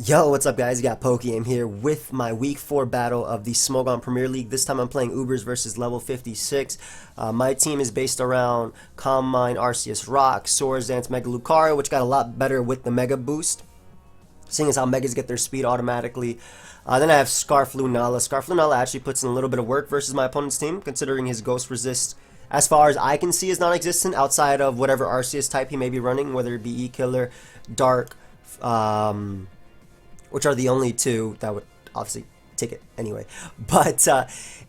Yo, what's up guys? You got PokeaimMD here with my week 4 battle of the Smogon Premier League. This time I'm playing Ubers versus level 56. My team is based around Calm Mind, Arceus Rock, Swords Mega Lucario, which got a lot better with the Mega Boost, seeing as how Megas get their speed automatically. Then I have Scarf Lunala. Scarf Lunala actually puts in a little bit of work versus my opponent's team, considering his Ghost Resist, as far as I can see, is non-existent outside of whatever Arceus type he may be running, whether it be E-Killer, Dark, which are the only two that would obviously take it anyway. But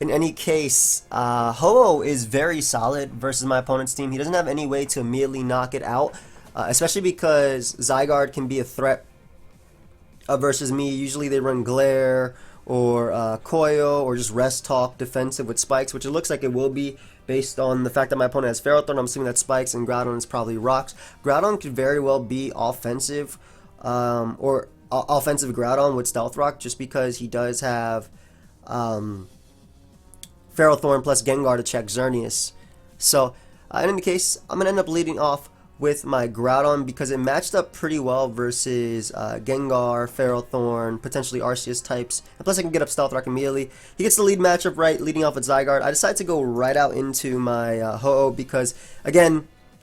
in any case, Ho-Oh is very solid versus my opponent's team. He doesn't have any way to immediately knock it out, especially because Zygarde can be a threat versus me. Usually they run Glare or Koyo or just Rest Talk defensive with Spikes, which it looks like it will be based on the fact that my opponent has Ferrothorn. I'm assuming that Spikes and Groudon is probably Rocks. Groudon could very well be offensive or offensive Groudon with Stealth Rock, just because he does have Ferrothorn plus Gengar to check Xerneas. So in any case, I'm going to end up leading off with my Groudon because it matched up pretty well versus Gengar, Ferrothorn, potentially Arceus types. And plus I can get up Stealth Rock immediately. He gets the lead matchup right, leading off with Zygarde. I decided to go right out into my Ho-Oh because, again,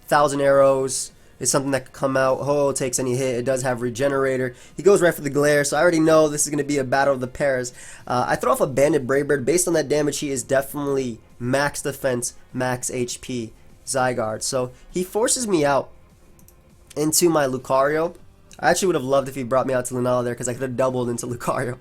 1,000 arrows is something that could come out. Ho-Oh takes any hit. It does have Regenerator. He goes right for the Glare, so I already know this is going to be a battle of the pairs. I throw off a Banded Brave Bird. Based on that damage, he is definitely max defense, max HP Zygarde. So he forces me out into my Lucario. I actually would have loved if he brought me out to Lunala there because I could have doubled into Lucario.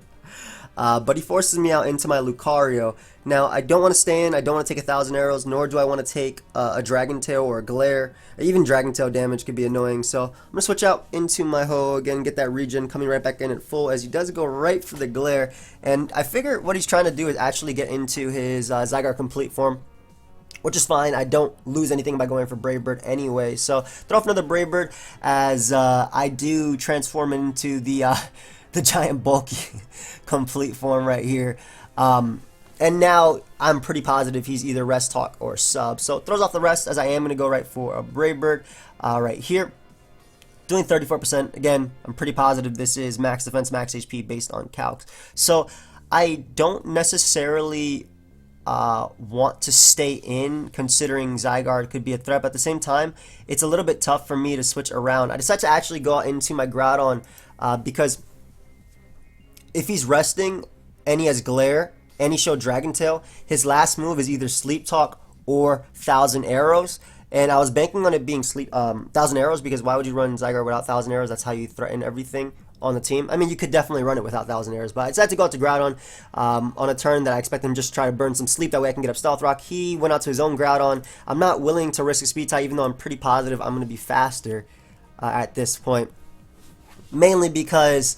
But he forces me out into my Lucario. Now, I don't want to stay in. I don't want to take 1,000 arrows, nor do I want to take a Dragon Tail or a Glare. Even Dragon Tail damage could be annoying. So I'm going to switch out into my Ho again, get that regen, coming right back in at full, as he does go right for the Glare. And I figure what he's trying to do is actually get into his Zygarde complete form, which is fine. I don't lose anything by going for Brave Bird anyway. So throw off another Brave Bird as I do transform into the giant bulky complete form right here. And now I'm pretty positive he's either Rest Talk or Sub. So throws off the rest as I am going to go right for a Brave Bird right here. Doing 34%. Again, I'm pretty positive this is max defense, max HP based on calcs. So I don't necessarily want to stay in, considering Zygarde could be a threat, but at the same time it's a little bit tough for me to switch around. I decided to actually go out into my Groudon because if he's resting and he has Glare and he showed Dragon Tail, his last move is either Sleep Talk or 1,000 arrows, and I was banking on it being 1,000 arrows because why would you run Zygarde without 1,000 arrows? That's how you threaten everything on the team. I mean, you could definitely run it without 1,000 arrows, but I decided to go out to Groudon on a turn that I expect him just to try to burn some sleep. That way I can get up Stealth Rock. He went out to his own Groudon. I'm not willing to risk a speed tie, even though I'm pretty positive I'm going to be faster at this point. Mainly because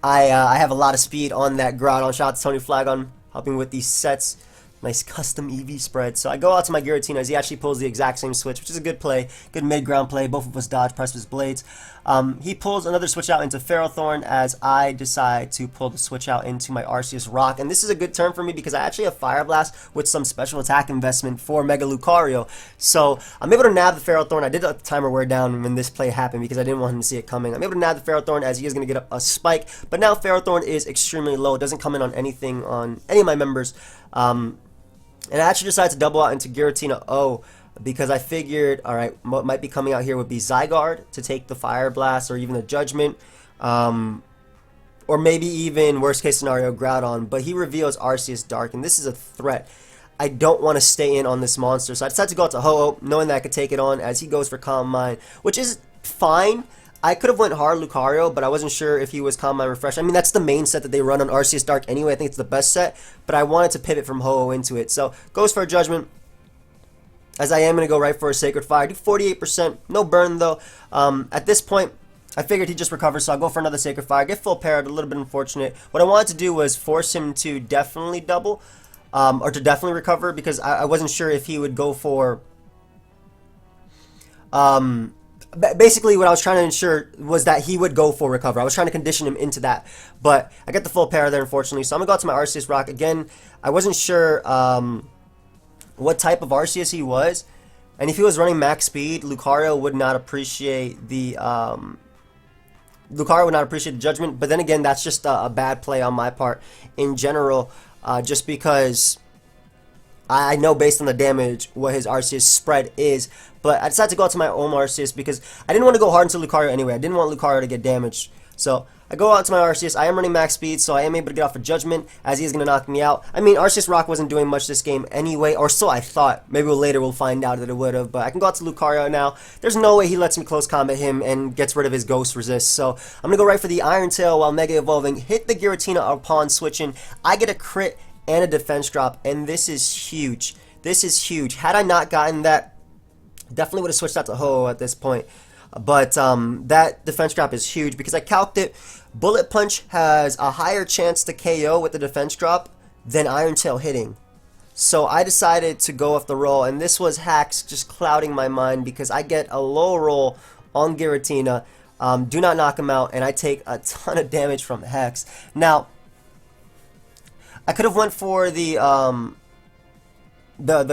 I have a lot of speed on that Groudon. Shout out to Tony Flagon, helping with these sets. Nice custom EV spread. So I go out to my Giratina as he actually pulls the exact same switch, which is a good play. Good mid-ground play. Both of us dodge Precipice Blades. He pulls another switch out into Ferrothorn as I decide to pull the switch out into my Arceus Rock. And this is a good turn for me because I actually have Fire Blast with some special attack investment for Mega Lucario. So I'm able to nab the Ferrothorn. I did let the timer wear down when this play happened because I didn't want him to see it coming. I'm able to nab the Ferrothorn as he is going to get up a Spike. But now Ferrothorn is extremely low. It doesn't come in on anything on any of my members. And I actually decided to double out into Giratina O because I figured, alright, what might be coming out here would be Zygarde to take the Fire Blast or even the Judgment. Or maybe even, worst case scenario, Groudon. But he reveals Arceus Dark, and this is a threat. I don't want to stay in on this monster, so I decided to go out to Ho-Oh, knowing that I could take it on as he goes for Calm Mind, which is fine. I could have went hard Lucario, but I wasn't sure if he was Calm Mind Refresh. I mean, that's the main set that they run on Arceus Dark anyway. I think it's the best set, but I wanted to pivot from Ho-Oh into it. So, goes for a Judgment, as I am going to go right for a Sacred Fire. Do 48%, no burn though. At this point, I figured he'd just recover, so I'll go for another Sacred Fire. Get full parried, a little bit unfortunate. What I wanted to do was force him to definitely double, or to definitely recover, because I wasn't sure if he would go for... basically what I was trying to ensure was that he would go for recover. I was trying to condition him into that, but I got the full pair there, unfortunately. So I'm going to go out to my Arceus Rock. Again, I wasn't sure what type of Arceus he was, and if he was running max speed, Lucario would not appreciate the Lucario would not appreciate the judgment, but then again, that's just a bad play on my part in general, just because I know based on the damage what his Arceus spread is, but I decided to go out to my own Arceus because I didn't want to go hard into Lucario anyway. I didn't want Lucario to get damaged. So I go out to my Arceus. I am running max speed, so I am able to get off a judgment as he is going to knock me out. I mean, Arceus Rock wasn't doing much this game anyway, or so I thought. Maybe later we'll find out that it would have, but I can go out to Lucario now. There's no way he lets me close combat him and gets rid of his Ghost Resist, so I'm going to go right for the Iron Tail while Mega Evolving, hit the Giratina upon switching. I get a crit and a defense drop, and this is huge. This is huge. Had I not gotten that, definitely would have switched out to Ho at this point. But that defense drop is huge because I calced it. Bullet Punch has a higher chance to KO with the defense drop than Iron Tail hitting. So I decided to go off the roll, and this was hacks just clouding my mind because I get a low roll on Giratina, do not knock him out, and I take a ton of damage from Hex. Now, I could have went for the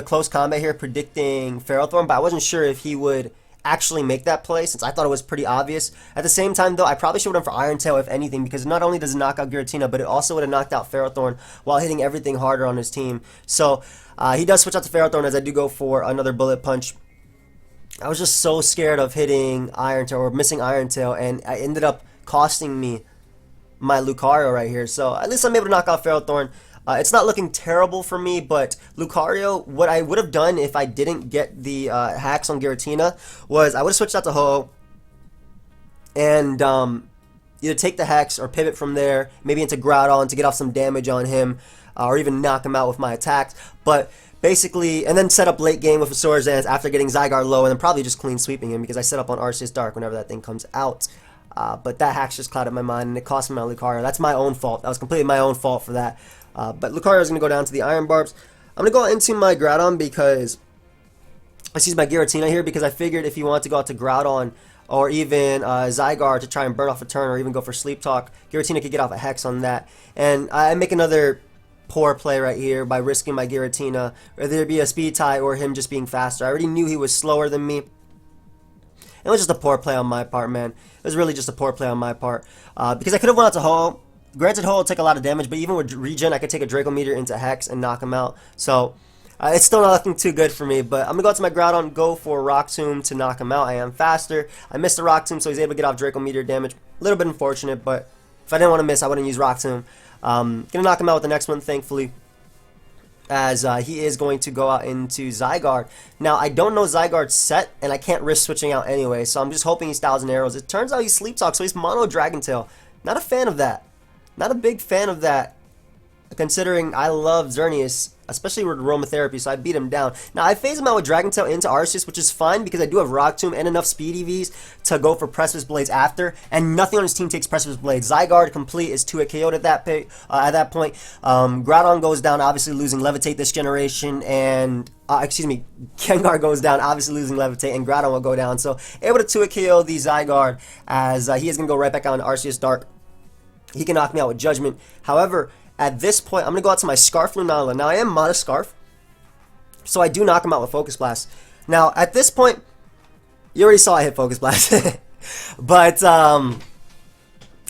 close combat here, predicting Ferrothorn, but I wasn't sure if he would actually make that play since I thought it was pretty obvious. At the same time, though, I probably should have went for Iron Tail if anything, because not only does it knock out Giratina, but it also would have knocked out Ferrothorn while hitting everything harder on his team. So he does switch out to Ferrothorn as I do go for another Bullet Punch. I was just so scared of hitting Iron Tail or missing Iron Tail, and I ended up costing me my Lucario right here. So at least I'm able to knock out Ferrothorn. It's not looking terrible for me, but Lucario, what I would have done if I didn't get the hacks on Giratina was I would have switched out to Ho and either take the hex or pivot from there, maybe into Groudon to get off some damage on him, or even knock him out with my attacks. But basically, and then set up late game with a Swords Dance after getting Zygarde low, and then probably just clean sweeping him because I set up on Arceus Dark whenever that thing comes out. But that hack just clouded my mind, and it cost me my Lucario. That's my own fault. That was completely my own fault for that. But Lucario is going to go down to the Iron Barbs. I'm going to go into my Groudon because, excuse my Giratina here, because I figured if you want to go out to Groudon or even Zygarde to try and burn off a turn or even go for Sleep Talk, Giratina could get off a Hex on that. And I make another poor play right here by risking my Giratina, whether it be a speed tie or him just being faster. I already knew he was slower than me. It was just a poor play on my part, man. It was really just a poor play on my part. Because I could have went out to Ho. Granted, Ho will take a lot of damage, but even with regen, I could take a Draco Meteor into Hex and knock him out. So, it's still not looking too good for me. But I'm going to go out to my Groudon, go for Rock Tomb to knock him out. I am faster. I missed the Rock Tomb, so he's able to get off Draco Meteor damage. A little bit unfortunate, but if I didn't want to miss, I wouldn't use Rock Tomb. Going to knock him out with the next one, thankfully, as he is going to go out into Zygarde. Now, I don't know Zygarde's set, and I can't risk switching out anyway, so I'm just hoping he's Thousand Arrows. It turns out he's Sleep Talk, so he's Mono Dragon Tail. Not a fan of that. Not a big fan of that, considering I love Xerneas, especially with Aromatherapy, so I beat him down. Now, I phase him out with Dragon Tail into Arceus, which is fine because I do have Rock Tomb and enough Speed EVs to go for Precipice Blades after, and nothing on his team takes Precipice Blades. Zygarde complete is 2-hit KO'd at that point. Groudon goes down, obviously losing Levitate this generation, and Gengar goes down, obviously losing Levitate, and Groudon will go down. So, able to 2-hit KO the Zygarde as he is going to go right back out into Arceus Dark. He can knock me out with Judgment. However, at this point, I'm going to go out to my Scarf Lunala. Now, I am Mana Scarf, so I do knock him out with Focus Blast. Now, at this point, you already saw I hit Focus Blast. But, I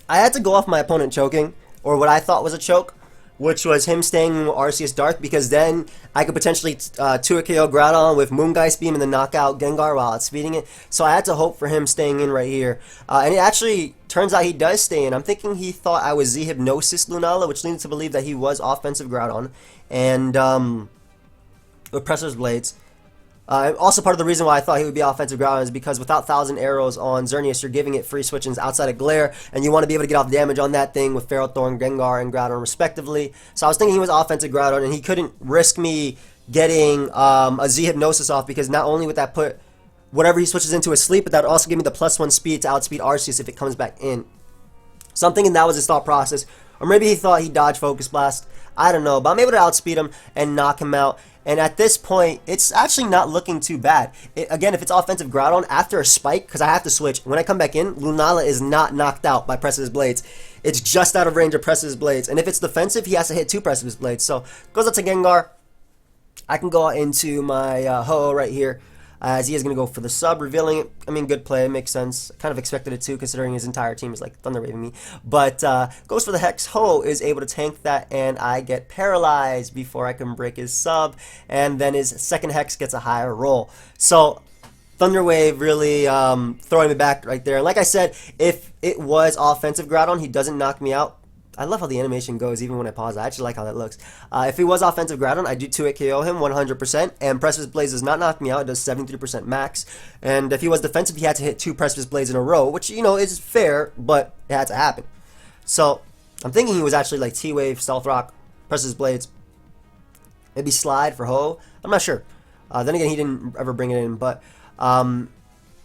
had to go off my opponent choking, or what I thought was a choke, which was him staying in Arceus Dark, because then I could potentially 2-hit KO Groudon with Moongeist Beam and then knock out Gengar while it's speeding it. So I had to hope for him staying in right here. And it actually turns out he does stay in. I'm thinking he thought I was Z-Hypnosis Lunala, which leads to believe that he was offensive Groudon. And with Pressure's Blades. Also, part of the reason why I thought he would be offensive Groudon is because without 1,000 Arrows on Xerneas, you're giving it free switch-ins outside of Glare, and you want to be able to get off damage on that thing with Ferrothorn, Gengar, and Groudon respectively. So I was thinking he was offensive Groudon, and he couldn't risk me getting a Z-Hypnosis off, because not only would that put whatever he switches into a sleep, but that would also give me the +1 speed to outspeed Arceus if it comes back in. So I'm thinking that was his thought process. Or maybe he thought he'd dodge Focus Blast. I don't know, but I'm able to outspeed him and knock him out. And at this point, it's actually not looking too bad. Again, if it's offensive Groudon, after a spike, because I have to switch, when I come back in, Lunala is not knocked out by Precipice Blades. It's just out of range of Precipice Blades. And if it's defensive, he has to hit 2 Precipice Blades. So, goes out to Gengar. I can go out into my Ho-Oh right here. as he is going to go for the sub, revealing it. I mean, good play, makes sense. Kind of expected it too, considering his entire team is like Thunder Waving me. But goes for the Hex. Ho is able to tank that, and I get paralyzed before I can break his sub, and then his second Hex gets a higher roll. So Thunder Wave really throwing me back right there. And like I said, if it was offensive Groudon, he doesn't knock me out. I love how the animation goes even when I pause. I actually like how that looks. If he was offensive Groudon, I do 2-hit KO him 100%. And Precipice Blaze does not knock me out. It does 73% max. And if he was defensive, he had to hit 2 Precipice Blades in a row, which, you know, is fair, but it had to happen. So I'm thinking he was actually like T-Wave, Stealth Rock, Precipice Blades. Maybe Slide for Ho. I'm not sure. Then again, he didn't ever bring it in, but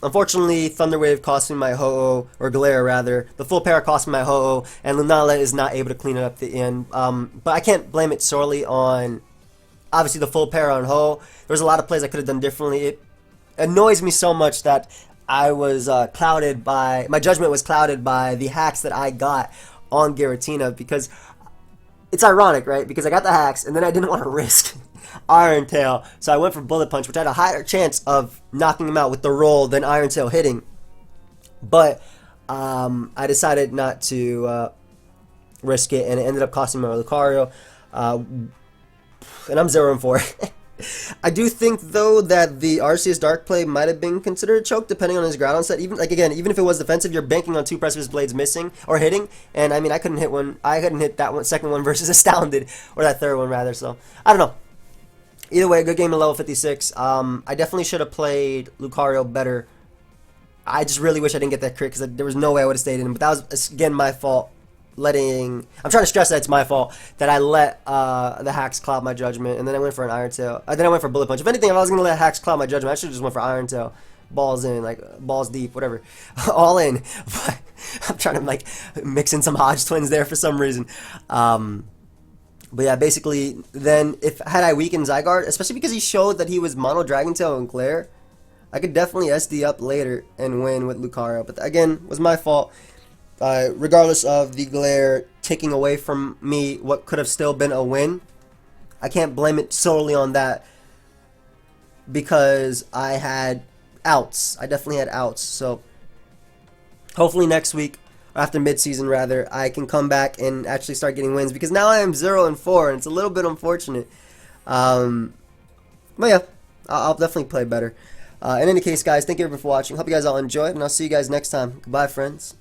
unfortunately, Thunder Wave cost me my Ho-Oh, or Glare rather. The full pair cost me my Ho-Oh, and Lunala is not able to clean it up at the end. But I can't blame it solely on, obviously, the full pair on Ho. There's a lot of plays I could have done differently. It annoys me so much that I was clouded by, my judgment was clouded by the hacks that I got on Giratina, because it's ironic, right? Because I got the hacks, and then I didn't want to risk Iron Tail, so I went for Bullet Punch, which had a higher chance of knocking him out with the roll than Iron Tail hitting. But I decided not to risk it, and it ended up costing me my Lucario. And I'm 0-4. I do think though that the Arceus Dark play might have been considered a choke depending on his Groudon set. Even like again, even if it was defensive, you're banking on 2 Precipice Blades missing or hitting, and I mean I couldn't hit one. I couldn't hit that one, second one versus Astounded, or that third one rather. So I don't know. Either way, good game at level 56. I definitely should have played Lucario better. I just really wish I didn't get that crit because there was no way I would have stayed in. But that was again my fault. I'm trying to stress that it's my fault that I let the hacks cloud my judgment, and then I went for an Iron Tail. Then I went for Bullet Punch. If anything, if I was gonna let hacks cloud my judgment, I should have just went for Iron Tail, balls in, like balls deep, whatever, all in. But I'm trying to like mix in some Hodge twins there for some reason. But yeah, basically, then had I weakened Zygarde, especially because he showed that he was Mono Dragon Tail and Glare, I could definitely SD up later and win with Lucario. But again, was my fault. Regardless of the Glare taking away from me what could have still been a win, I can't blame it solely on that because I had outs. I definitely had outs. So hopefully next week, after midseason rather, I can come back and actually start getting wins, because now I am 0-4 and it's a little bit unfortunate. But yeah, I'll definitely play better. In any case, guys, thank you everyone for watching. Hope you guys all enjoyed, and I'll see you guys next time. Goodbye, friends.